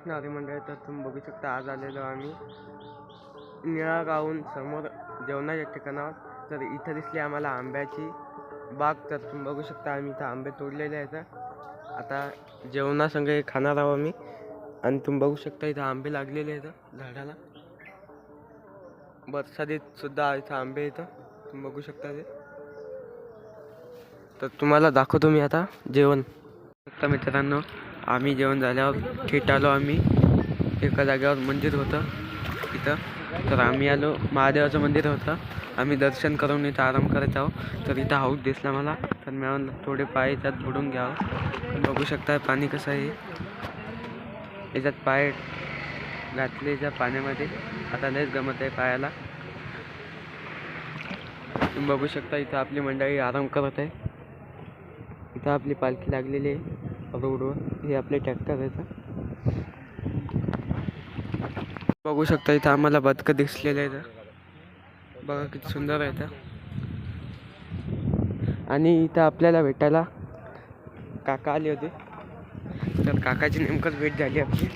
रामकृष्ण हरी मंडळ. तर तुम्ही बघू शकता आज आलेलो आम्ही निळा गावून समोर जेवणाच्या ठिकाणावर. तर इथं दिसली आम्हाला आंब्याची बाग. तर तुम्ही बघू शकता आम्ही इथं आंबे तोडलेले आहेत. आता जेवणासंग खाणार आहोत आम्ही. आणि तुम्ही बघू शकता इथं आंबे लागलेले आहेत झाडाला. बरसातीत सुद्धा इथं आंबे येतं तुम्ही बघू शकता ते. तर तुम्हाला दाखवतो मी आता जेवण. फक्त मित्रांनो आम्ही जेवण झाल्यावर थेट आलो आम्ही एका जागेवर. मंदिर होतं इथं. तर आम्ही आलो, महादेवाचं मंदिर होतं. आम्ही दर्शन करून इथं आराम करत आहोत. तर इथं हाऊस दिसला मला. तर मी थोडे पाय त्यात बुडून घ्यावं. बघू शकता पाणी कसं आहे. याच्यात पाय घातले त्या पाण्यामध्ये. आता लयच गमत आहे पायाला. तुम्ही बघू शकता इथं आपली मंडळी आराम करत आहे. इथं आपली पालखी लागलेली आहे रोडवर. हे आपले ट्रॅक्टर आहेत. बघू शकता इथं आम्हाला बदकं दिसलेले आहेत. बघा किती सुंदर आहे. आणि इथं आपल्याला भेटायला काका आले होते. तर काकाची नेमकंच भेट झाली आपली.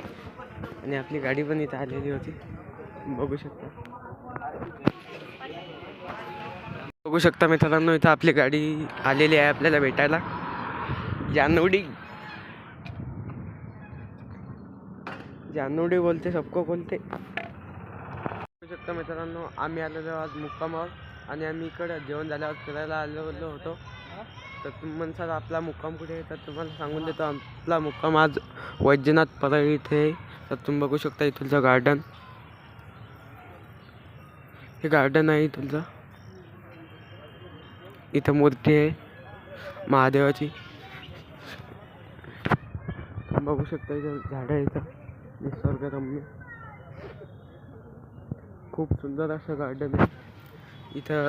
आणि आपली गाडी पण इथं आलेली होती. बघू शकता मित्रांनो इथं आपली गाडी आलेली आहे आपल्याला भेटायला. जानोडी बोलते सबको बोलते. बघू शकता मित्रांनो आम्ही आलेलो आज मुक्कामावर. आणि आम्ही इकडं जेवण झाल्यावर फिरायला आलेलो होतो. तर तुम्ही म्हणसाल आपला मुक्काम कुठे आहे. तर तुम्हाला सांगून देतो आपला मुक्काम आज वैजनाथ परळी इथे आहे. तर तुम्ही बघू शकता इथलचं गार्डन. हे गार्डन आहे इथलचं. इथं मूर्ती आहे महादेवाची. बघू शकता इथं झाडं आहे. इथं निसर्गरम्य खूप सुंदर असं गार्डन आहे. इथं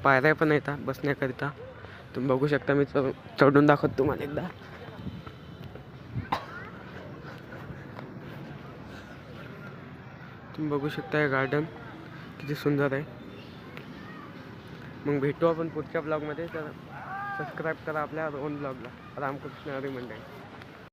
पायऱ्या पण येतात बसण्याकरिता. तुम्ही बघू शकता. मी चढून दाखवतो तुम्हाला एकदा. तुम्ही बघू शकता हे गार्डन किती सुंदर आहे. मग भेटू आपण पुढच्या ब्लॉगमध्ये. तर सबस्क्राईब करा आपल्या ओन ब्लॉगला रामकृष्ण हरी मंडळ.